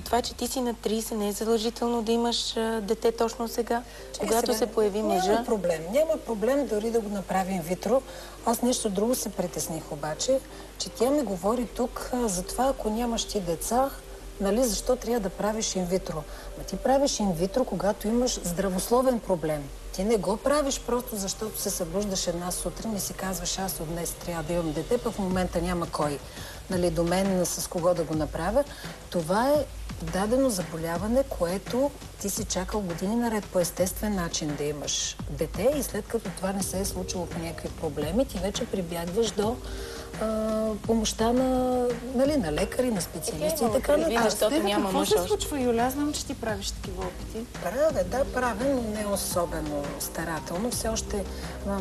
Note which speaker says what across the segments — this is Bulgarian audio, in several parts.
Speaker 1: това, че ти си на 30, не е задължително да имаш дете точно сега. Когато се появи мъжа...
Speaker 2: Няма проблем дори да го направим инвитро. Аз нещо друго се притесних обаче, че тя ми говори тук за това, ако нямаш ти деца, нали, защо трябва да правиш инвитро? Ма ти правиш инвитро, когато имаш здравословен проблем. Ти не го правиш просто защото се събуждаш една сутрин и си казваш, аз от днес трябва да имам дете, пък в момента няма кой, нали, до мен с кого да го направя. Това е дадено заболяване, което ти си чакал години наред по естествен начин да имаш дете и след като това не се е случило по някакви проблеми, ти вече прибягваш до помощта на лекари, на специалисти и така нататък.
Speaker 1: Защото няма мъж.
Speaker 3: Какво се случва, Юля? Знам, че ти правиш такива опити.
Speaker 2: Правя, но не особено старателно. Все още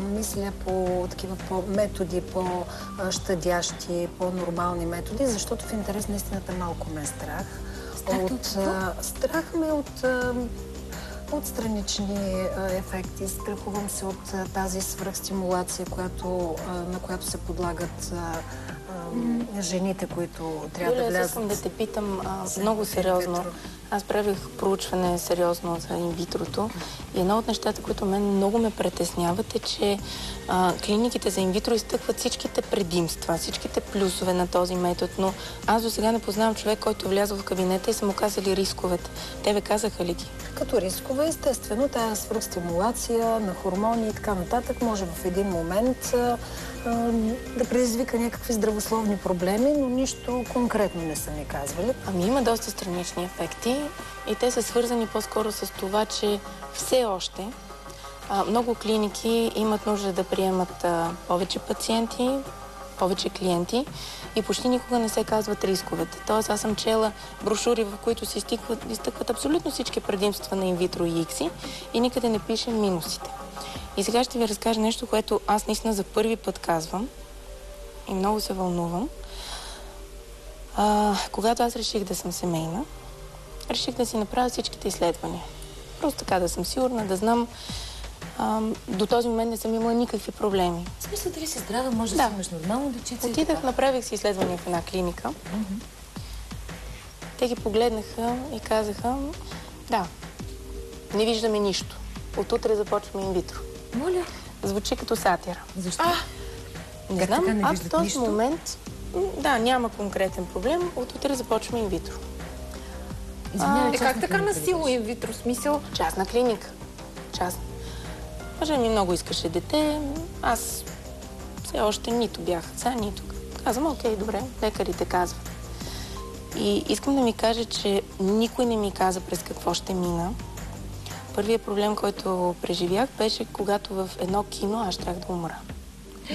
Speaker 2: мисля по такива методи, по-щадящи, по-нормални методи, защото в интерес на истината малко ме е страх. Страх ме от странични ефекти. Страхувам се от тази свръхстимулация, на която се подлагат жените, които трябва да влязат.
Speaker 1: Искам да те питам много сериозно. Аз правих проучване сериозно за инвитрото и едно от нещата, които мен много ме притесняват е, че клиниките за инвитро изтъкват всичките предимства, всичките плюсове на този метод, но аз до сега не познавам човек, който е влязъл в кабинета и са му казали рисковете. Те ви казаха ли ги?
Speaker 2: Като рискове, естествено, тази свръхстимулация на хормони и така нататък може в един момент да предизвика някакви здравословни проблеми, но нищо конкретно не са ми казвали.
Speaker 1: Има доста странични ефекти и те са свързани по-скоро с това, че все още много клиники имат нужда да приемат повече пациенти, повече клиенти и почти никога не се казват рисковете. Тоест, аз съм чела брошури, в които се изтъкват абсолютно всички предимства на инвитро и икси и никъде не пише минусите. И сега ще ви разкажа нещо, което аз наистина за първи път казвам и много се вълнувам. Когато аз реших да съм семейна, реших да си направя всичките изследвания. Просто така да съм сигурна, да знам. До този момент не съм имала никакви проблеми.
Speaker 3: В смисъл, дали си здрава, може да си имаш нормално дечица?
Speaker 1: Отидах, направих си изследвания в една клиника. Те ги погледнаха и казаха, да, не виждаме нищо. От утре започваме инвитро.
Speaker 3: Моля?
Speaker 1: Звучи като сатира.
Speaker 3: Защо?
Speaker 1: Не знам, аз в този момент, няма конкретен проблем. От утре започваме инвитро.
Speaker 3: Как така на сила инвитро? Смисъл?
Speaker 1: Частна клиника. Частна. Мъжът ми много искаше дете. Аз все още нито бях за, нито. Казвам, окей, добре, лекарите казват. И искам да ми кажа, че никой не ми каза през какво ще мина. Първият проблем, който преживях, беше когато в едно кино аз щях да умра.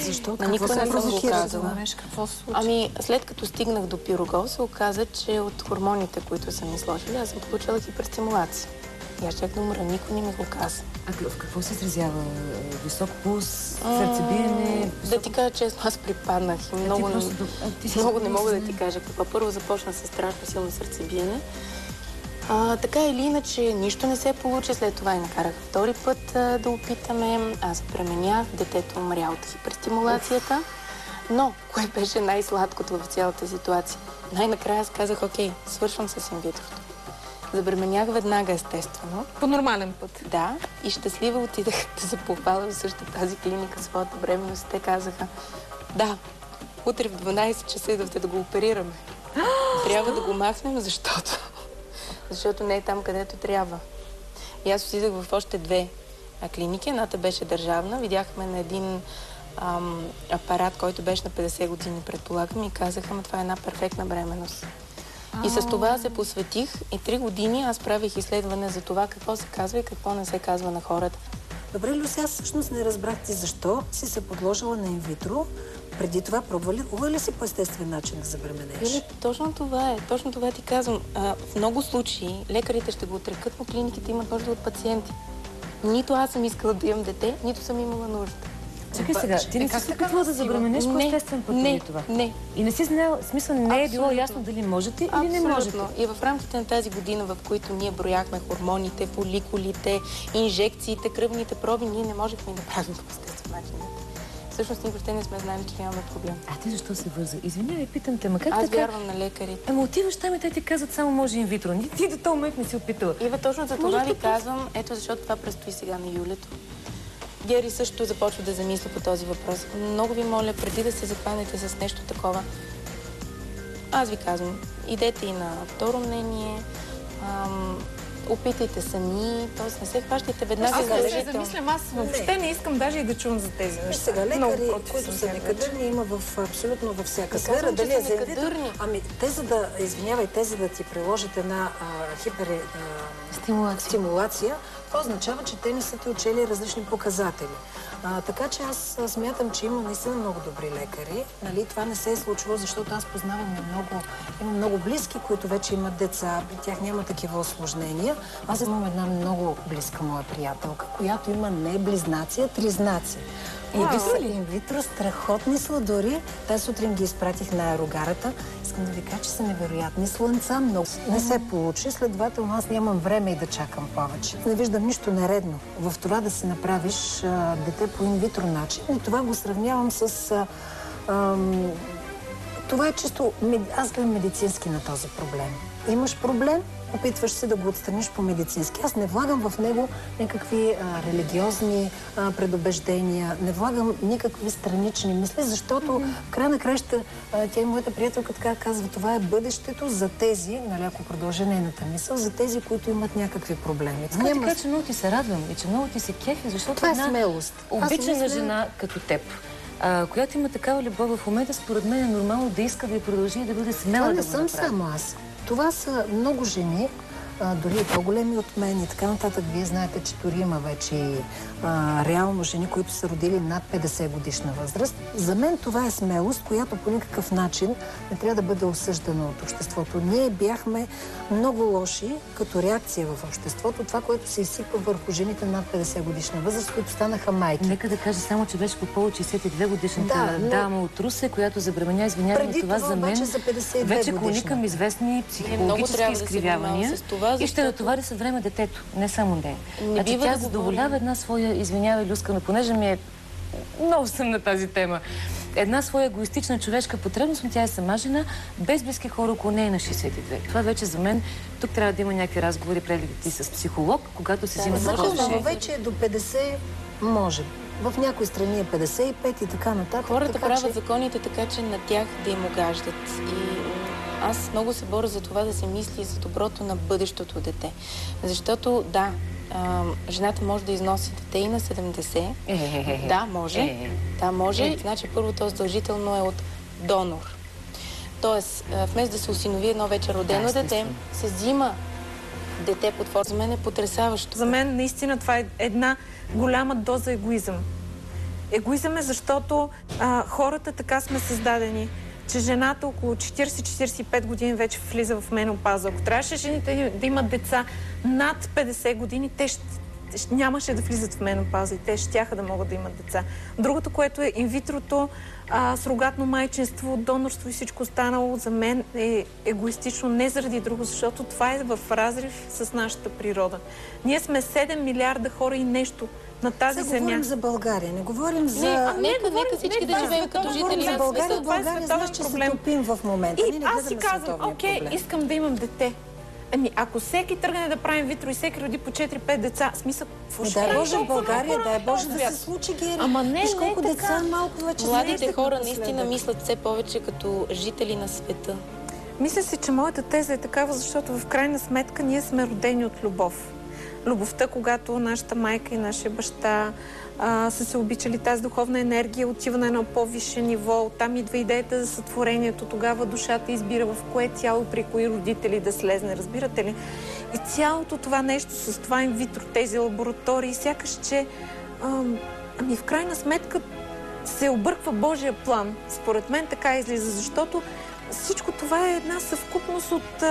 Speaker 2: Защо?
Speaker 1: На никой не съм го казала.
Speaker 3: Какво се случи?
Speaker 1: След като стигнах до пирогол, се оказа, че от хормоните, които са ми сложили, аз съм получила хиперстимулация. И аз щях да умра. Никой не ми го каза.
Speaker 3: В какво се изразява? Висок пулс, сърцебиене?
Speaker 1: Да ти кажа честно, аз припаднах и много не мога да ти кажа какво. Първо започна с страшно силно сърцебиене. Така или иначе, нищо не се получи. След това и накарах втори път да опитаме. Аз пременях, детето умря от хиперстимулацията. Но, кое беше най-сладкото в цялата ситуация? Най-накрая аз казах, окей, свършвам с инвитрото. Забременях веднага, естествено.
Speaker 3: По нормален път.
Speaker 1: Да, и щастлива отидах да се похваля в същата тази клиника своята бременност. Те казаха, да, утре в 12 часа идвате да го оперираме. Трябва да го махнем, защото не е там, където трябва. И аз отидах в още две клиники. Едната беше държавна. Видяхме на един апарат, който беше на 50 години, предполагам, и казаха, това е една перфектна бременност. И с това се посветих и 3 години аз правих изследване за това какво се казва и какво не се казва на хората.
Speaker 2: Добре, Люси, аз всъщност не разбрах ти защо си се подложила на инвитро. Преди това пробвала ли си по естествен начин да забременееш?
Speaker 1: Точно това е. Точно това ти казвам. В много случаи лекарите ще го отрекат, но клиниките имат нужда от пациенти. Нито аз съм искала да имам дете, нито съм имала нужда.
Speaker 3: Чакай сега, ти не си се опитвала да забременеш по естествен път или това?
Speaker 1: Не.
Speaker 3: И не си знаела, в смисъл не е било ясно дали можете или не можете?
Speaker 1: И в рамките на тази година, в които ние брояхме хормоните, фоликулите, инжекциите, кръвните проби, ние не можехме да правим по естествен начин. Всъщност ние въобще не сме знали, че нямаме проблем.
Speaker 3: А ти защо се върза? Извинявай, питам те, ма как
Speaker 1: Аз
Speaker 3: така?
Speaker 1: вярвам на лекарите.
Speaker 3: Ама отиваш там и те ти казват само може инвитро. Ти до този момент не си опитала.
Speaker 1: Ива, точно за това ви казвам, ето защото това предстои сега на Юлето. Гери също започва да замисля по този въпрос. Много ви моля, преди да се захванете с нещо такова, аз ви казвам, идете и на второ мнение, опитайте сами, т.е. не се хващайте веднага задължително.
Speaker 4: Аз въобще не искам даже и да чувам за тези неща.
Speaker 2: Сега лекари, които са некадърни, има абсолютно във всяка сфера. Дали е за инвитро? Ами, те за да ти приложат една стимулация, това означава, че те не са ти учели различни показатели. Така че аз смятам, че има наистина много добри лекари. Нали? Това не се е случило, защото аз познавам имам много близки, които вече имат деца, при тях няма такива осложнения. Аз имам една много близка моя приятелка, която има не близнаци, а тризнаци. Инвитро, страхотни сладури. Тази сутрин ги изпратих на аерогарата. Искам да ви кажа, че са невероятни слънца. Много не се получи, следователно аз нямам време и да чакам повече. Не виждам нищо нередно в това да си направиш дете по инвитро начин. И това го сравнявам с... това е чисто... Аз гледам медицински на този проблем. Имаш проблем, опитваш се да го отстраниш по медицински. Аз не влагам в него някакви религиозни предубеждения, не влагам никакви странични мисли, защото в края на краща тя и моята приятелка така казва, това е бъдещето за тези, нали, ако продължа нейната мисъл, за тези, които имат някакви проблеми.
Speaker 3: Така че много ти се радвам и че много ти се кефи, защото
Speaker 2: това е смелост.
Speaker 3: Обичана жена като теб, която има такава любов в момента, според мен е нормално да иска да я продължи и да бъде смела да го направи.
Speaker 2: Това не съм само аз. Това са много жени, дори и по-големи от мен и така нататък. Вие знаете, че дори има вече реално жени, които са родили над 50 годишна възраст. За мен това е смелост, която по никакъв начин не трябва да бъде осъждана от обществото. Ние бяхме много лоши като реакция в обществото. Това, което се изсипва върху жените над 50 годишна възраст, които станаха майки.
Speaker 3: Нека да кажа само, че беше по повод 62 годишната дама от Русе, която забременя, извинявам, това за мен вече клони към известни психологически изкривявания. И ще натовари със време детето, не само нея. Значи тя задоволява една своя, извинявай, Люска, но понеже ми е много съм на тази тема, една своя егоистична човешка потребност, но тя е сама жена, без близки хора около нея на 62. Това вече за мен, тук трябва да има някакви разговори, прегледи с психолог, когато се взима такова решение.
Speaker 2: Вече до 50 може. В някои страни е 55 и така нататък.
Speaker 1: Хората правят законите така, че на тях да им огаждат. И аз много се боря за това да се мисли за доброто на бъдещото дете. Защото, да, жената може да износи дете и на 70. Да, може. Да, може. Значи първо то задължително е от донор. Тоест, вместо да се осинови едно вече родено дете, се взима дете под форма. За мен е потресаващо.
Speaker 4: За мен наистина това е една голяма доза егоизъм. Егоизъм е, защото хората така сме създадени, че жената около 40-45 години вече влиза в менопауза. Ако трябваше жените да имат деца над 50 години, те нямаше да влизат в менопауза и те щяха да могат да имат деца. Другото, което е инвитрото, сурогатно майчинство, донорство и всичко останало, за мен е егоистично не заради друго, защото това е в разрив с нашата природа. Ние сме 7 милиарда хора и нещо на тази земя.
Speaker 2: Говорим за България, не говорим за...
Speaker 1: Нека всички да живеем като жители
Speaker 2: на България. България, знаеш, че се топим в момента.
Speaker 4: И аз си казвам, окей, искам да имам дете. Ами, ако всеки тръгне да прави инвитро и всеки роди по 4-5 деца, смисъл,
Speaker 2: дай Боже в България, дай Боже да се случи, Гери.
Speaker 4: Ама не,
Speaker 2: виж колко деца малко вече.
Speaker 1: Младите хора наистина мислят все повече като жители на света.
Speaker 4: Мисля си, че моята теза е такава, защото в крайна сметка ние сме родени от любов. Любовта, когато нашата майка и нашия баща са се обичали, тази духовна енергия отива на едно по-висше ниво. Оттам идва идеята за сътворението. Тогава душата избира в кое тяло, при кои родители да слезне. Разбирате ли? И цялото това нещо с това инвитро, тези лаборатории, сякаш, че ами в крайна сметка се обърква Божия план. Според мен така излиза, защото всичко това е една съвкупност от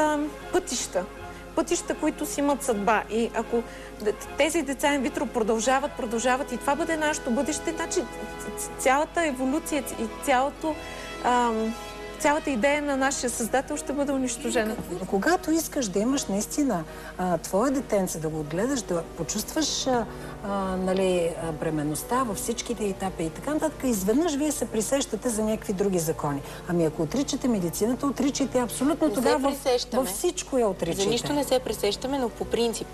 Speaker 4: пътища, които си имат съдба. И ако тези деца инвитро продължават и това бъде нашето бъдеще, значи цялата еволюция и цялата идея на нашия създател ще бъде унищожена.
Speaker 2: Когато искаш да имаш наистина твое детенце, да го отгледаш, да почувстваш бременността във всичките етапи и така нататък, изведнъж вие се присещате за някакви други закони. Ами ако отричате медицината, отричайте абсолютно тогава във всичко я отричате.
Speaker 1: За нищо не се присещаме, но по принцип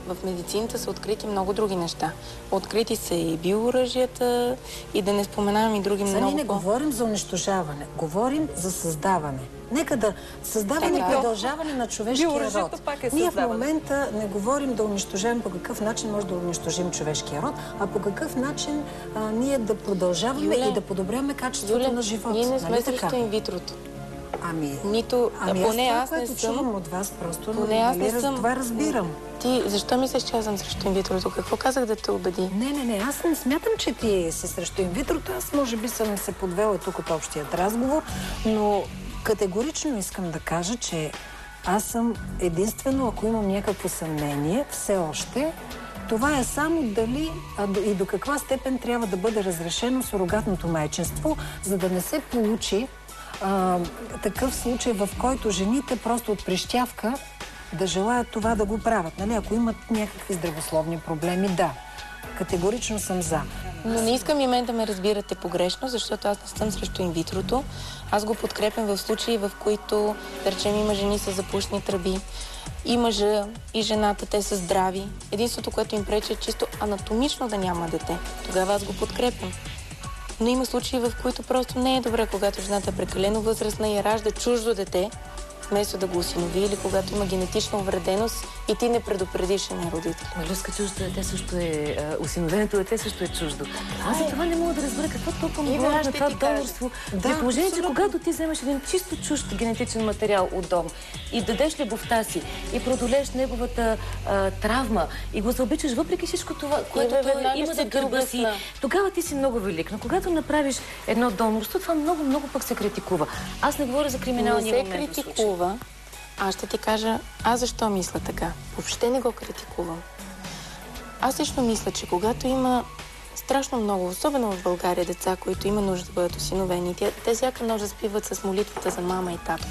Speaker 1: в медицината са открити много други неща. Открити са и биооръжията, и да не споменавам и други много.
Speaker 2: Ние не говорим за унищожаване, говорим за създаване. Нека да създаване и продължаване на човешкия род. Ние в момента не говорим да унищожаваме по какъв начин може да унищожим човешкия род, а по какъв начин ние да продължаваме и да подобряваме качеството на живота.
Speaker 1: Ние не сме срещу инвитрото.
Speaker 2: Поне аз не съм. Чувам от вас, просто това разбирам.
Speaker 1: Ти защо мислиш, че аз съм срещу инвитрото? Какво казах да те убеди?
Speaker 2: Не, аз не смятам, че ти си срещу инвитрото. Аз може би съм се подвела тук от общият разговор, но категорично искам да кажа, че аз съм единствено, ако имам някакво съмнение, все още, това е само дали и до каква степен трябва да бъде разрешено сурогатното майчинство, за да не се получи такъв случай, в който жените просто от прищявка да желаят това да го правят. Нали? Ако имат някакви здравословни проблеми, да. Категорично съм за.
Speaker 1: Но не искам и мен да ме разбирате погрешно, защото аз не съм срещу инвитрото. Аз го подкрепям в случаи, в които, да речем, има жени с запушни тръби, и мъжа, и жената, те са здрави. Единството, което им пречи, е чисто анатомично да няма дете. Тогава аз го подкрепям. Но има случаи, в които просто не е добре, когато жената е прекалено възрастна и ражда чуждо дете, вместо да го осинови, или когато има генетична увреденост и ти не предупредиш един родител.
Speaker 3: Люска, чуждо дете също е... осиновеното дете също е чуждо. Аз за това не мога да разбера какво толкова му говоря на това донорство. При положение, че когато ти вземеш един чисто чужд генетичен материал от дом и дадеш любовта си и продолееш неговата травма и го заобичаш въпреки всичко това, което той има за гърба си, тогава ти си много велик. Но когато направиш едно донорство, това много пък се критикува. Аз не говоря за криминалния момент.
Speaker 1: Аз ще ти кажа, аз защо мисля така. Въобще не го критикувам. Аз лично мисля, че когато има страшно много, особено в България, деца, които има нужда да бъдат осиновени, те всяка нощ заспиват с молитвата за мама и татко.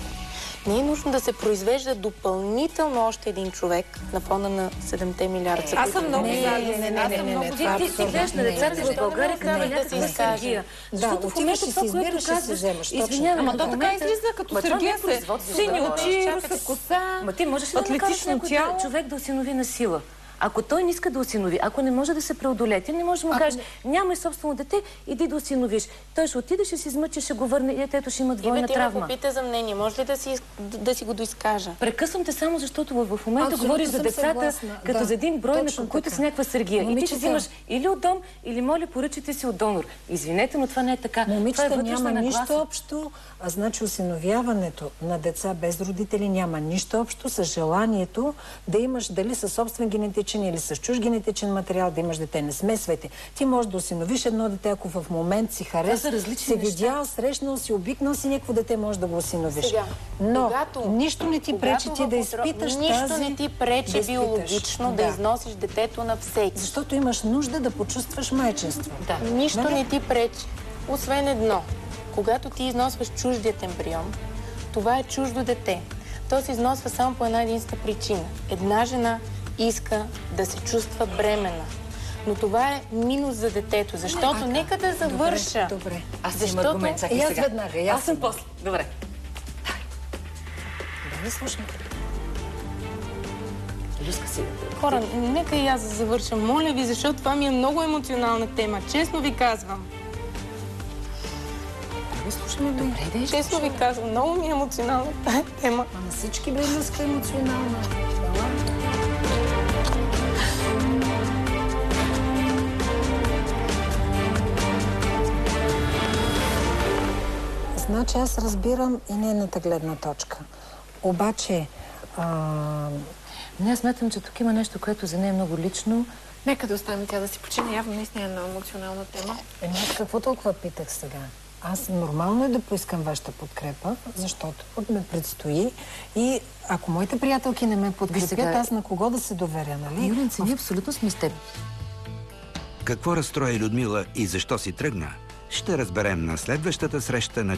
Speaker 1: Не е нужно да се произвежда допълнително още един човек на фона на 7 милиарда.
Speaker 4: Аз съм много
Speaker 3: за. Ти гледаш на децата в България, като е някаква Сергия.
Speaker 2: Защото в момента това, което казваш,
Speaker 4: ама то така излиза, като Сергия се сини очи, руса коса, атлетично тяло.
Speaker 3: Човек да осинови на сила. Ако той не иска да осинови, ако не може да се преодолее, ти не може да му кажеш, нямай собствено дете, иди да осиновиш. Той ще отиде, ще се измъчи, ще го върне и детето ще има двойна травма.
Speaker 1: Ме попита за мнение. Може ли да си го доизкажа?
Speaker 3: Прекъсвам те само, защото в момента говориш за децата като за един брой, на които са някаква Сергия. И ти ще взимаш или от дом, или моля, поръчайте си от донор. Извинете, но това не е така.
Speaker 2: Момичета няма нищо общо, значи осиновяването на деца без родители няма нищо общо с желанието да имаш дали със собствен генетичен или с чуж генетичен материал да имаш дете. Не смесвайте. Ти можеш да осиновиш едно дете, ако в момент си хареса, си видял, срещнал си, обикнал си някакво дете, можеш да го осиновиш. Но нищо не ти пречи ти да изпиташ тази...
Speaker 1: Нищо не ти пречи биологично да износиш детето на всеки.
Speaker 2: Защото имаш нужда да почувстваш майчинство.
Speaker 1: Нищо не ти пречи. Освен едно. Когато ти износваш чуждият ембрион, това е чуждо дете. То се износва само по една единствена причина. Една жена иска да се чувства бременна. Но това е минус за детето, защото нека да завърша.
Speaker 2: Добре.
Speaker 3: Аз имам аргумент, чакай сега.
Speaker 2: Аз веднага.
Speaker 3: Аз съм после. Добре.
Speaker 2: Да не слушам.
Speaker 3: Люска си.
Speaker 1: Хора, нека и аз да завърша. Моля ви, защото това ми е много емоционална тема. Честно ви казвам.
Speaker 2: Не слушаме. Добре,
Speaker 1: честно ви казвам, много ми е емоционална тази тема.
Speaker 2: А на всички бе Люска емоционална. Значи аз разбирам и нейната гледна точка. Обаче...
Speaker 3: Не, аз смятам, че тук има нещо, което за нея е много лично.
Speaker 4: Нека да оставим тя да си почине. Явно наистина е една емоционална тема.
Speaker 2: Аз какво толкова питах сега? Аз нормално е да поискам вашата подкрепа, защото ме предстои и ако моите приятелки не ме подкрепят, аз на кого да се доверя, нали?
Speaker 3: Юленце, ние абсолютно сме с теб.
Speaker 5: Какво разстрои Людмила и защо си тръгна, ще разберем на следващата среща на